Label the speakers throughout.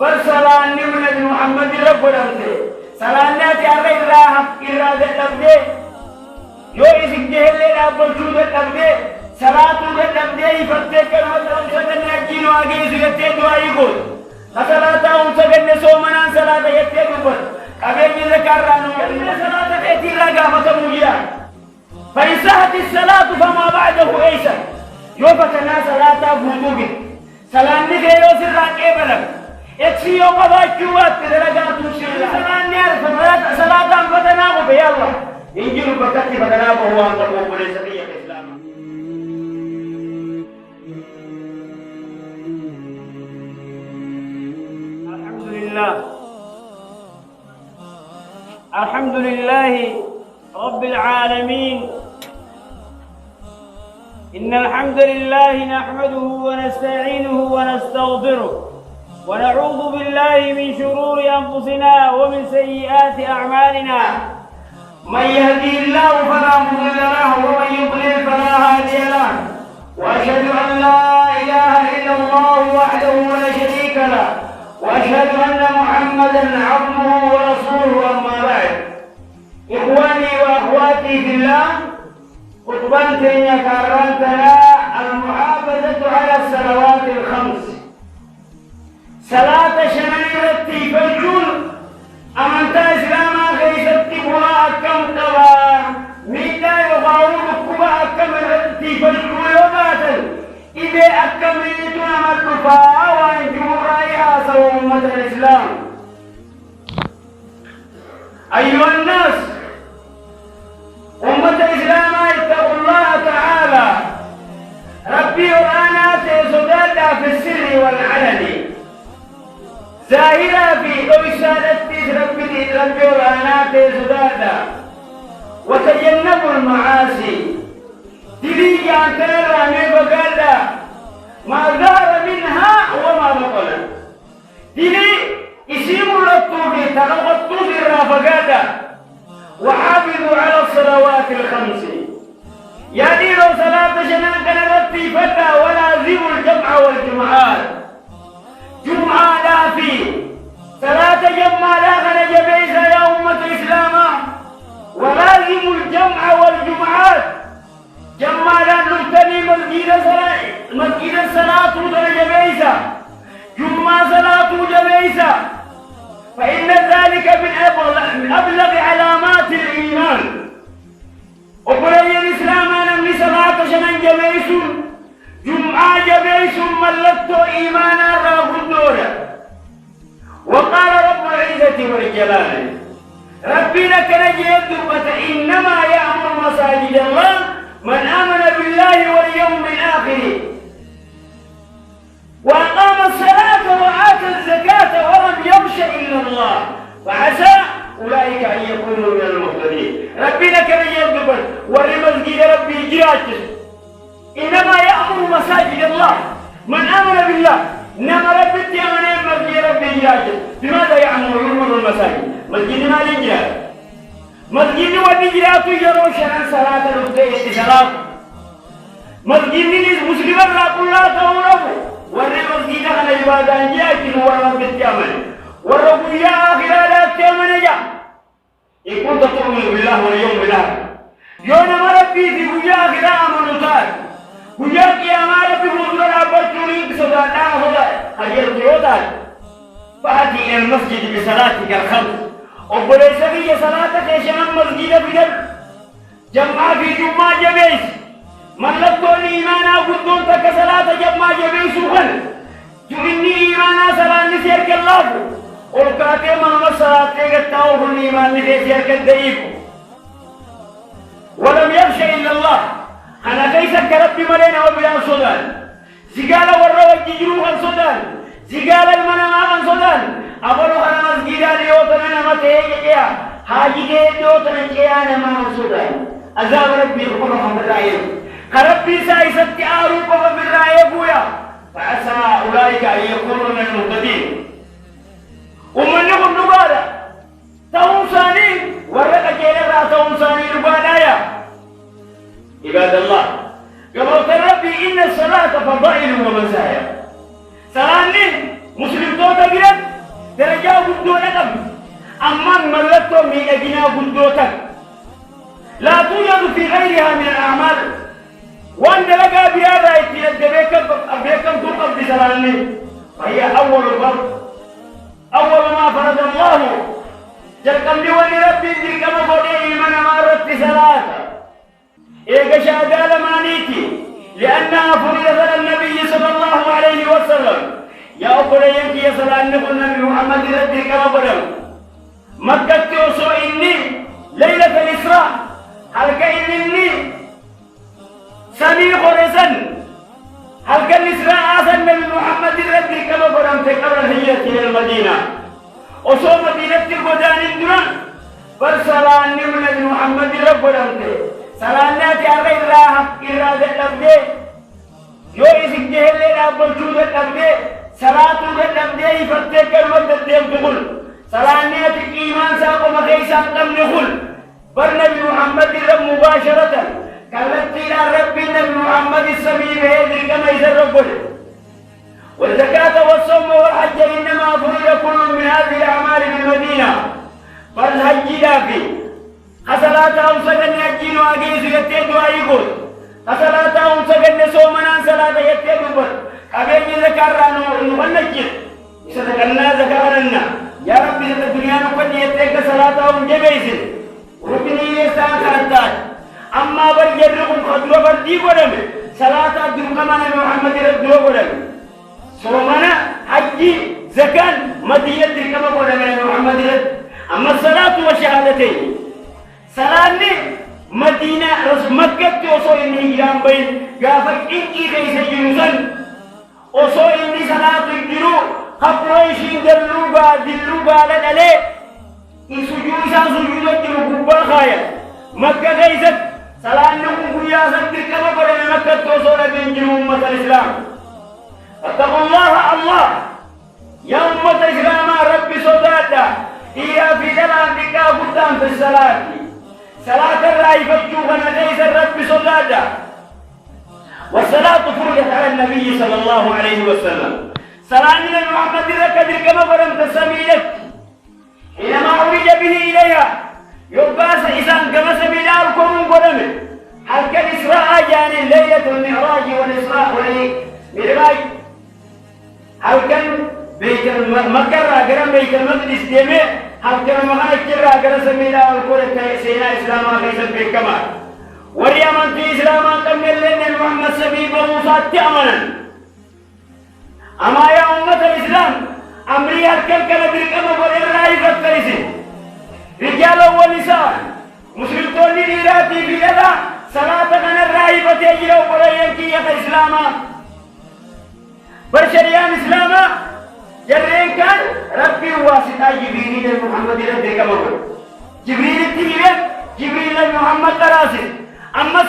Speaker 1: فالصلاة من محمد رب الأمثل صلاة ناتي على إرادة الأبدي يو إذن جهل الأبد جود الأبدي صلاة الأبدي فتك المدرم سكن أجين وآجيس يتين دعايقون صلاة سكن سومنا صلاة يتين دبر أبين ذكرانو يتين صلاة يتين لغا فتموليا فإن صحت الصلاة فما بعده أيسر يوفتنا صلاة بوضوك صلاة نفي يوسر راكي بلغ يكفي يوم قباجوات درجات مشيرة صلاة نعرف صلاة فتناه بي الله إنجل بكتي فتناه هو أن تقوم بلسقية الإسلام الحمد لله رب العالمين إن الحمد لله نحمده ونستعينه ونستغفره ونعوذ بالله من شرور أنفسنا ومن سيئات أعمالنا من يهدي الله فلا مضل له ومن يضلل فلا هادي له وأشهد أن لا إله إلا الله وحده لا شريك له وأشهد أن محمدا عبده ورسوله أما بعد إخواني وأخواتي في الله خطبتي كررتنا المحافظة على الصلوات الخمس صلاة شنيرتي فالجول أمنت إسلاما غيثتي بها أكم قبا ميتا يغاول كبا أكم رتي فالجول وباتا إذا أكملتنا مدفاع وأنجم رأيها سوى أمة الإسلام أيها الناس أمة الإسلام اتقوا الله تعالى ربي وأنا تزداد في السر والعلن زاهرة في أوسادتي ربي وأنا تزداد وتجنبوا المعاصي تلي جانتنا رامي بقالا ما ظهر منها وما بطل تلي اسم الطوبي تلغطوا في الرافقالا وحافظوا على الصلوات الخمس يعني لو صلاة جنان رتي فتى ولازموا الجمع والجمعات جمعة لا في صلاة جمع لا خرج بيسا يا أمة إسلاما ولازموا الجمع والجمعات جمع لا نبتني مسجد الصلاة درج بيسا جمعة صلاة جبيسا فإن ذلك من أبلغ علامات الإيمان وقرأي الإسلام أنا من صلاة شنان جبيس جمعة جبيس ملكت إيمانا راه الدورة وقال رب العزة والجلال ربي لك نجيب إنما يأمر مساجد الله من آمن بالله واليوم الآخر وأقام الصلاة وآتى الزكاة ولم يخش إلا الله فعسى أولئك أن يكونوا من المهتدين ربي لك نجيب ولمسجد ربي جراجه إنما يأمر مساجد الله من آمن بالله إنما ربي تيامن مسجد ربي جراجه بماذا يأمر المساجد مسجد ما لجراج مسجد ودجرات يروش عن صلاة الوقت صلاة مسجد مسلم الله الله تعالى والمسجد أنا يبادان جاكين ورم بالتامن ورب يا آخر لا تامن جا إن كنت تؤمن بالله واليوم الآخر يوم ربي في بجا آخر آمن وطار بجا قيام ربي مصر الأبطولين بصدانا هذا هجر قيوتان فأتي إلى المسجد بصلاتك الخمس وبليس في صلاتك شمال مسجد بدل جمع في جمعة جميس ملكتو الإيمانا قدون تك صلاة جمع جميع سوخن جمعني إيمانا صلاة نسير كالله ولكاتي من صلاة تغتاوه الإيمان نسير كالدئيب ولم يخش إلا الله أنا كيسا كربي ملينا وبلا صدان زقال وروا الججروح الصدان زقال المنامات الصدان أقولوا أنا مسجدا ليوتنا نمتهي حاجي كيوتنا كيانا ما الصدان أزاب ربي يقولوا الرأيين ربي سايست عروقه بالرأي بويا فعسى أولئك أن يكونوا من المهتدين ومن يقول نبادا تونساني ورقة جيلة تونساني نبادا يا عباد الله قبلت ربي إن الصلاة فضائل ومزايا سلامني مسلم توتا قرد قدو لكم أما ملتو من أجنا قدوتك لا توجد في غيرها من الأعمال وأن لقى بهذا بيكم تقف بسلامه فهي أول فرض أول ما فرض الله جلكم لولي ربي ذلك مفضيه من أمارت صلاة إيقا شهدال مانيتي لأنها فرضت على النبي صلى الله عليه وسلم يا أقول ينكي صلاة نقول النبي محمد ذلك مفضيه مكة توسو إني ليلة الإسراء هل كإني سميع رسن هل كان الإسراء آسا النبي محمد ذلك مفضيه قبل الهجرة إلى المدينة وصو مدينة الودان الدنيا فالصلاة من محمد رب الأمر صلاة ناتي على إرادة الأبدي يو إسك جهل لأبو جود الأبدي صلاة الأبدي يفتك الوقت الدين تقول صلاة ناتي إيمان ساقو مخيسان قم نقول فالنبي محمد رب مباشرة قالت إلى رب النبي محمد السميع بهذه كما يسرقل والزكاة والصوم والحج إنما فرض كل من هذه الأعمال بالمدينة فالحج دافي خسلاتهم سجن يجين وأجيز يتيد وأيقود خسلاتهم سجن سومنا صلاة يتيد وبر أبين ذكرنا ونجد إذا ذكرنا يا ربي إذا الدنيا نقول يتيد صلاتهم جبيز ركني يستان خرطات أما برجركم خطوة بردي قدم صلاة الدرقمان محمد رسول قدم سومنا حجي زكاة مدينة كما قال محمد أما الصلاة وشهادتين صلاة مدينة مكة توصل إني إيران بين قافك إنكي كيس جنوزن وصل إني صلاة الجنو خبريشين دلوبا لدلي إن سجوزا سجوزا جنو قبال خايا مكة كيست صلاة نقوم قياسا كما قال مكة توصل بين جنو أمة الإسلام اتقوا الله يا أمة الإسلام ربي صدادا هي في دلالك قدام في الصلاة صلاة الله يفتوها ليس الرب صدادا والصلاة فرضت على النبي صلى الله عليه وسلم صلاة من محمد ذكر كما فرمت السبيلك حينما عرج به إليها يباس إسان كما سبيلا القرون قدمه هل كان إسراء جاني ليلة المعراج والإسراء والمعراج هل كان بيت مكة راجرا بيت المقدس ديمه هل كان مخرج راجرا سمينا القرى سينا إسلام غيث بكمال وريامن في إسلام كمل لنا محمد سبيب وموسى تأمنا أما يا أمة الإسلام أمري هل كان بركما برير رأي فترسي رجال ونساء مسلم تولي ليراتي في يدا صلاة كان الرأي فتجير وبريان كي يخ إسلاما برشريان إسلاما جرين كان ربي واسطة جبريل محمد ربي كمال جبريل التيرين جبريل محمد تراسل أما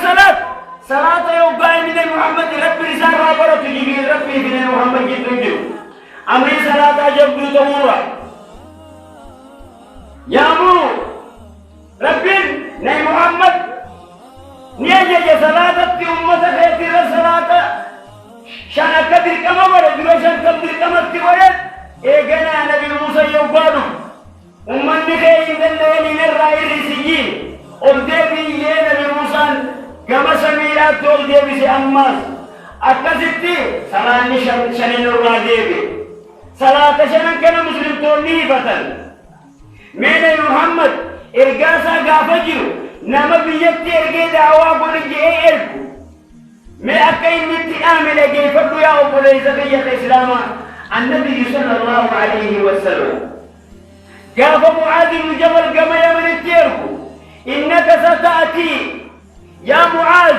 Speaker 1: صلاة يوقعي من محمد ربي رسال رابرة جبريل ربي من محمد جبريل أمري صلاة جبريل تمورا يامو ربي ني محمد نيجي صلاة في أمة خير صلاة شان كبير كما ورد شان كبير كما تورد إيجنا نبي موسى يوقانو ومن نخيل دلني نرأي رسيين أردبي نبي موسى كما سميرات أردبي سي أماس أكاسيتي صلاة شان الرادبي صلاة شان كان مسلم تولي فتن من محمد إرجاسا قافجيو نما بيجي إرجي دعوة قولي إرجو ما أكيد نتعامل كيف يا أبو ليس في الإسلام النبي صلى الله عليه وسلم قال معاذ بن جبل كما يمن التيركو إنك ستأتي يا معاذ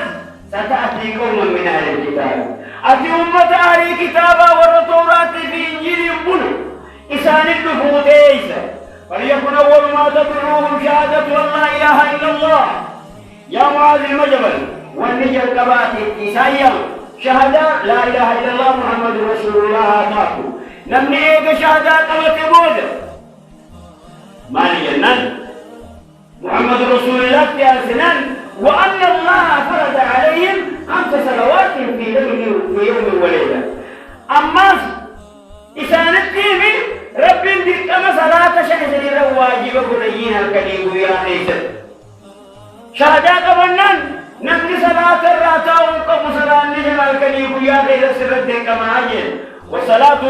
Speaker 1: ستأتي قوما من أهل الكتاب أتي أمة أهل الكتاب والتوراة في إنجيل يقول إسان النفوذ إيسا فليكن أول ما تدعوهم شهادة أن لا إله إلا الله يا معاذ المجبل والنجر كباتي إسايا شهادة لا إله إلا الله محمد رسول الله أتاكو نمني إيقا شهادة قوة بوجه مالي جنان محمد رسول الله تياسنان وأن الله فرض عليهم 5 صلوات في يوم وليلة أما إسانتي من رب دي كما صلاة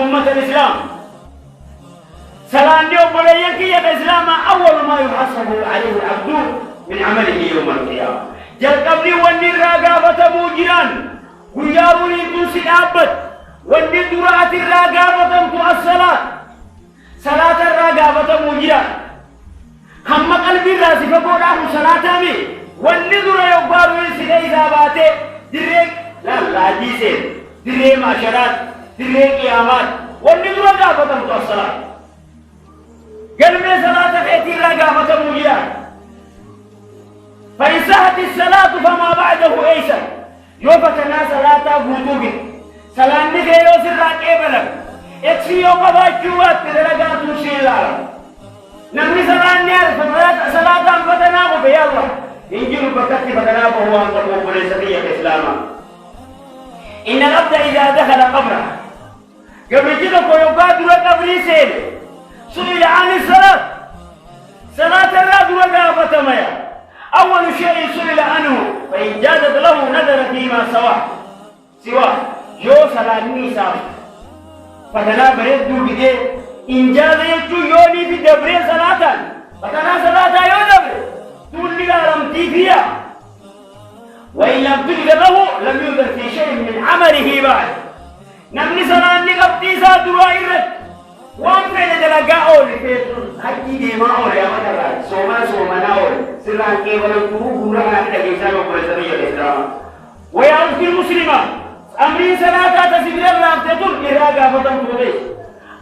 Speaker 1: أمة الإسلام سلام يوم ولا ينكي الإسلام أول ما يحاسب عليه العبد من عمله يوم القيامة جل قبلي والنير راقابة موجران وياروني توسي الأبد والنير درات الراقابة الصلاة صلاة الراقابة موجران هم قلبي راسي فقوله صلاة مي والنير يقبار ويسي إذا باته دريك لا جيسين دريك معشرات دريك قيامات والنير راقابة الصلاة قلبي صلاة خيتي راقابة موجران فإن سهت الصلاة فما بعده أيسر يوفتنا صلاة بوتوك صلاة نجي يوسر راقبلك اكسي يوم باجوات تدرقات مشيلا نمني صلاة نيارف صلاة فتناه بي الله إنجل بكتي فتناه هو أن تقوم بلسطية الإسلام إن الأبد إذا دخل قبره قبل جدك ويقادر قبري سيد سئل عن الصلاة صلاة الرد وقافة ميا أول شيء سئل عنه فإن جازت له نظر فيما سواه يو صلاة ساف فتنا بريد بدي إن جاز يجو يوني في دبري صلاة فتنا صلاة يو دبري تولي لرمتي فيها وإن لم تجد له لم يوجد في شيء من عمله بعد نمني صلاة نقبتي سادوا إرد وان فين دلقاء أولي في حجي ديما أولي أمتر سوما ناولي سرعان كيبالا تروح ورحنا من الإنسان وقرسانية الإسلام ويعود المسلمة أمرين صلاة تسبيل الله تدل إراغا فتن توديش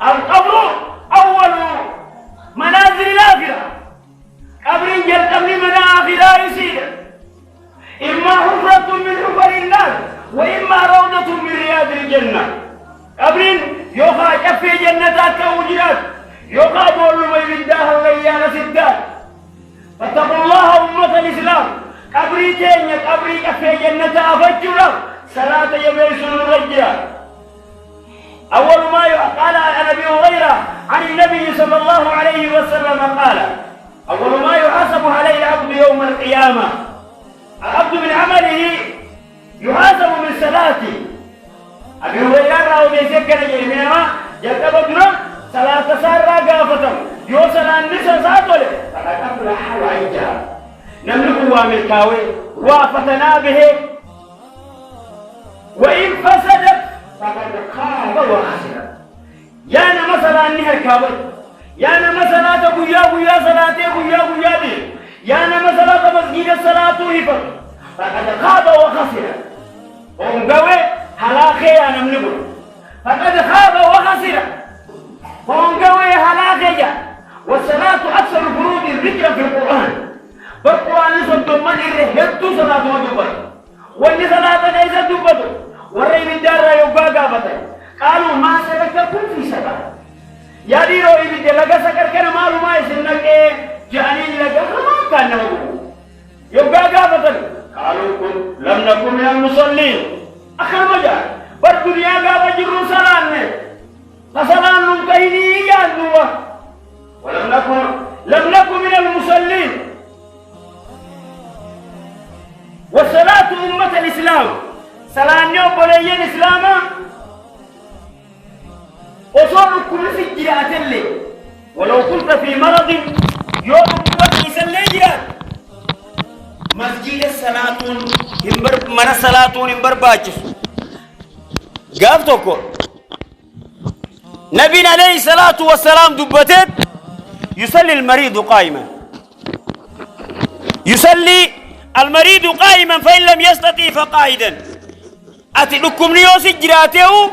Speaker 1: القبر أول منازل الآخرة قبرين جل قبر من آخرة يسير إما حفرة من حفر النار وإما روضة من رياض الجنة قبرين يوقع كفي جنتات كوجرات يوقع بولو ويبداها الغيانة سدات فاتقوا الله أمة الإسلام قبري تيني قبري كفي جنة أفجرا صلاة يميسون الرجال أول ما قال عن أبي هريرة عن النبي صلى الله عليه وسلم قال أول ما يحاسب عليه العبد يوم القيامة العبد من عمله يحاسب من صلاته أبي هريرة راو بيسكر جرميما جاكب درم صلاة سارة قافتم يو صلاة نسا ساتولي فلقد لحا وعيجا نملك وامل كاوي وافتنا به وإن فسدت فقد خاب وخسر يانا مثلا نهر كاوي يانا مثلا بويا صلاة بويا دي يانا مثلا مسجد الصلاة هفر فقد خاب وخسر ونقوي هلاكي أنا منقول فقد خاب وخسر ونقوي هلاكي والصلاة أكثر فروض الذكر في القرآن بالقرآن نسبت من إرهبت صلاة ودبر واللي صلاة ليس دبر والرئي من دار يبقى قابته قالوا ما سبكتكم في صلاة يا ديرو إبدي لغا سكر كان مالو ما يسنك جانين لغا ما كان نمو يبقى قابته قالوا لم نكن من المصلين أخر مجال بالدنيا قابة جروا صلاة فصلاة نمكيني يادوا لم نكن من المصلين والصلاة أمة الإسلام صلاة يوم بلين الإسلام وصول كل سجلات اللي ولو كنت في مرض يوم كنت يسلي جرات مسجد الصلاة من الصلاة ينبر باجس قافتوكو نبينا عليه الصلاة والسلام دبتت يصلي المريض قائما يصلي المريض قائما فإن لم يستطيع فقائدا أتي لكم نيوس جراته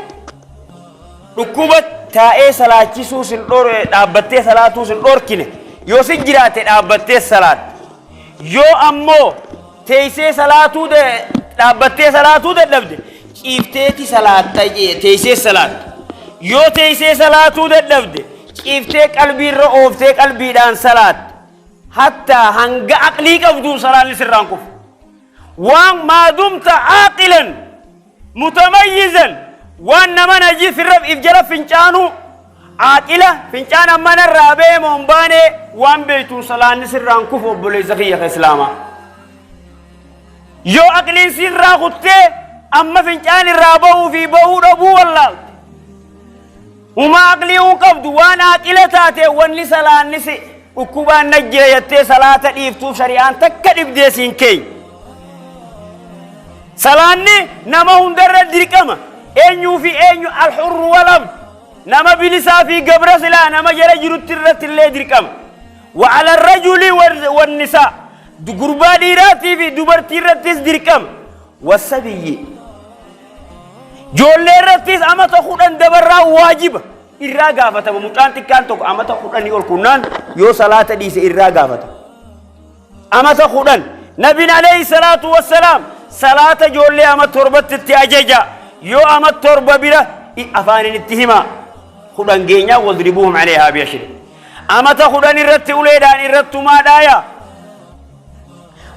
Speaker 1: ركوبة تائي صلاة سوس الدور دابتي صلاة سوس الدور كنه يوس جراته دابتي صلاة يو أمو تيسي صلاة دابتي صلاة دبده كيفتي صلاة تيسي صلاة يو تيسي صلاة دبده كيفتي قلبي رؤوفتي قلبي دان صلاة حتى هنگا عقلي قبضو صلاة لسرانكف وان ما دمت عاقلا متميزا وان من اجي في الرب افجر فنجانو عاقلة فنجان من الرابع منباني وان بيتو صلاة لسرانكف وبلي زخية اسلاما يو عقلي سر راخوتي اما فنجان الرابو في بهو ربو والله وما عقليه قبض وانا عقلتاته واني صلاة نسي وكوبان نجي يتي صلاة الإفتو شريعان تكرب ديسين كي صلاة نما هندر الدركما أينيو في أينيو الحر والعبد نما بلسا في قبر سلا نما جرى جرد ترت اللي دركما وعلى الرجل والنساء قربا ديراتي في دبر ترتس دركما والسبي جولي رتس أما تخود أن دبرا واجب إرّا غافتا ومتان تكان توك أما تخود أن يقول كنان يو صلاة ديس إرّا غافتا أما تخود أن نبينا عليه الصلاة والسلام صلاة جولي أما تربت تتعججا يو أما تربة بلا أفان الاتهما خود أن جينا واضربوهم عليها بيشر أما تخود أن إرّت أوليدان إرّت ما دايا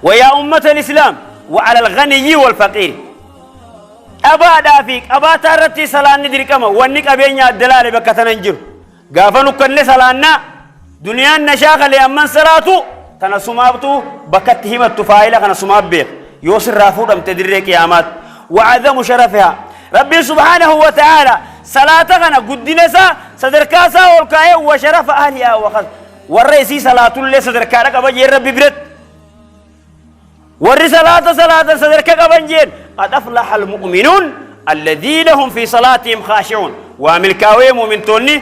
Speaker 1: ويا أمة الإسلام وعلى الغني والفقير أبا دافيك أبا تارتي صلاة ندري كما ونك أبيني الدلالة بكتننجر غافنو كن صلاة دنيا نشاغ لأمن صلاته تنسمابتو بكتهم التفايلة كنسماب بيك يوسر رافود أم تدري قيامات وعظم شرفها ربي سبحانه وتعالى صلاة غنا قدنسا صدركاسا والكاية وشرف أهلها وخذ والرئيسي صلاة اللي صدركارك أبا جير ربي برد ورّي صلاة صدرك قبنجين قد أفلح المؤمنون الذين هم في صلاتهم خاشعون وملكاوي مؤمن توني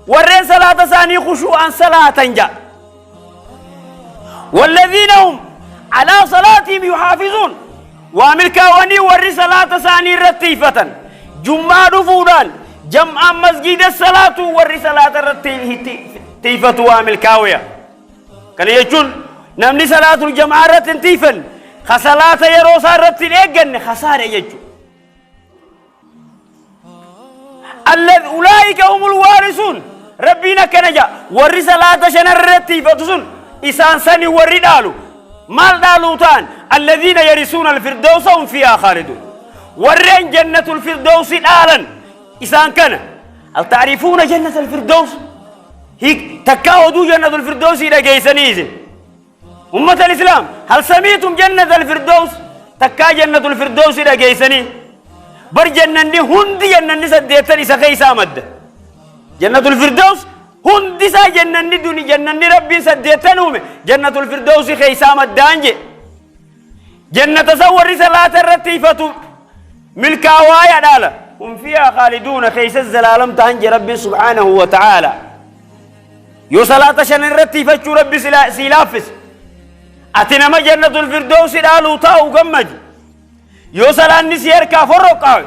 Speaker 1: ورّي صلاة ثاني خشوعا صلاة جاء والذين هم على صلاتهم يحافظون وملكاوني ورّي صلاة ثاني رتيفة جمعة فودان جمع مسجد الصلاة ورّي صلاة رتيفة وملكاوية كان يجون نمني صلاة الجماعة رتنتيفن خصلاة يروسا رتنيجن خسارة يجو أولئك هم الوارثون ربنا كنجا ورّي صلاة شنر رتيفتون إسان سني ورّي دالو مال دالوتان الذين يرثون الفردوس هم فيها خالدون ورّين جنة الفردوس الآلن إسان كان هل تعرفون جنة الفردوس هيك تكاودوا جنة الفردوس إلى جيسانيزي أمة الإسلام هل سميتم جنة الفردوس تكا جنة الفردوس إلى جيساني بر جنة هندي جنة سديتني سخيسا مد جنة الفردوس هندي سا جنة دوني جنة ربي سديتنوم جنة الفردوس خيسا مدانجي جنة سور صلاة الرتيفة ملكا وايا دالا هم فيها خالدون خيس الزلالم تانجي ربي سبحانه وتعالى يو صلاة شن الرتيفة ربي سلافس أتنما جنة الفردوس دالو تاو قمج يو صلاة نسير كافر قاوي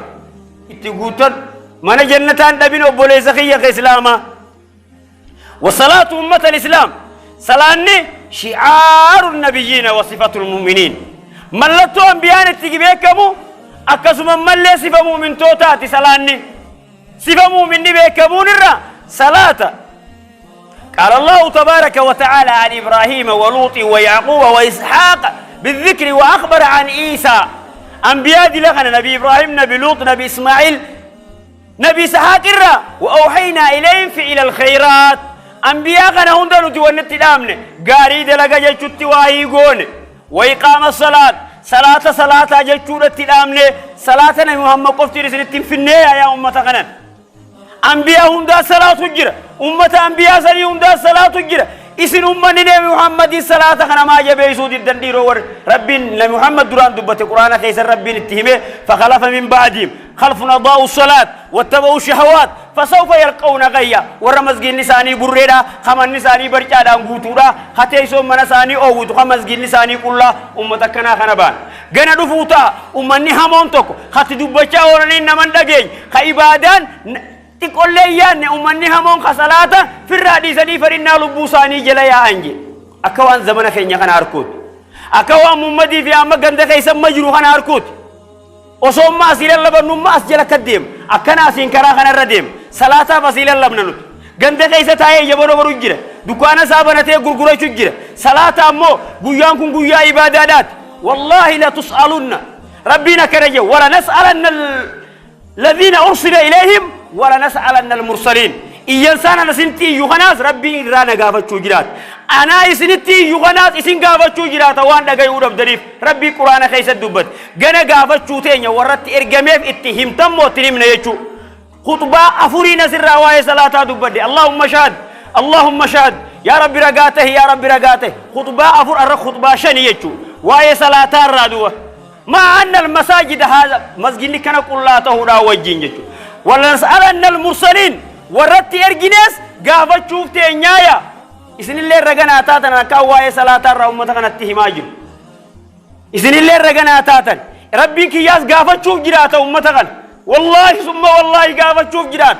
Speaker 1: اتقوتن من جنتان دبين وبولي سخية كإسلاما وصلاة أمة الإسلام صلاة شعار النبيين وصفة المؤمنين ملتو أنبيان اتقبيكمو أكسما ملي صفة مؤمن توتاتي صلاة صفة مؤمن بيكمون الرا صلاة قال الله تبارك وتعالى عن إبراهيم ولوط ويعقوب وإسحاق بالذكر وأخبر عن عيسى أنبياء دي لغنا نبي إبراهيم نبي لوط نبي إسماعيل نبي إسحاق الرا وأوحينا إليهم فعل الخيرات أنبياء غنا هندلو تونت الأمن قاري دلقا جلتو واهيقون وإقام الصلاة صلاة جلتو الأمن صلاة محمد قفتي رسلتين في النهاية يا أمة غنا أنبياء هندا صلاة الجرة أمة أنبياء سري هندا صلاة الجرة إسن أمة نبي محمد صلاة خنا ما جبه سود الدندير ور رب محمد دران دبت القرآن خيس رب التهمه فخلف من بعدهم خلف أضاعوا الصلاة واتبعوا الشهوات فسوف يلقون غيا ورمزق النساني بريدا خم النساني برجادا غوتورا حتى يسوم منساني أو خمزق النساني كلها أمة كنا خنبان جنا دفوتا أمني همون تكو حتى دبتشا ورنين نمن دقي خيبادان تقول لي يعني أمني همون خسالات في الرادي سني فرنا لبوساني جلايا أنجي أكوان زمن خينيا خنا أركود أكوان ممدي في أما جند خيس مجروح خنا أركود وصوم ما سيل الله بنو ما أسجل كديم أكنا سينكرا خنا رديم صلاة بسيل الله بنو جند خيس تاي يبرو برجرة دكانة سابنا تي غرغرة شجرة صلاة أمو غيان كن غيا عبادات والله لا تسألون ربنا كرجة ولا نسألن الذين أرسل إليهم ولا نسألن المرسلين إيانسان نسنتي يوحناس ربي رانا غافت شجرات أنا إسنتي يوحناس إسن غافت شجرات وان دقا يورب دريف ربي قرآن خيس الدبت غنا غافت شوتين ورت إرغميف اتهم تمو تريم نيچو
Speaker 2: خطبة أفورين سر واي صلاة دبدي اللهم شهد اللهم شهد يا رب رقاته يا رب رقاته خطبة أفور أرى خطبة شنيتشو واي صلاة الرادوة ما أن المساجد هذا مسجد كان كلاته را وجينجتشو ولا نسألن المرسلين ورت إرجنس قابل شوف تنيايا إذن الله رجعنا تاتنا كواي صلاة الرحمة كانت تهماجم إذن الله رجعنا تاتنا ربي كياس قابل شوف جراته أمتكن والله ثم والله قابل شوف جرات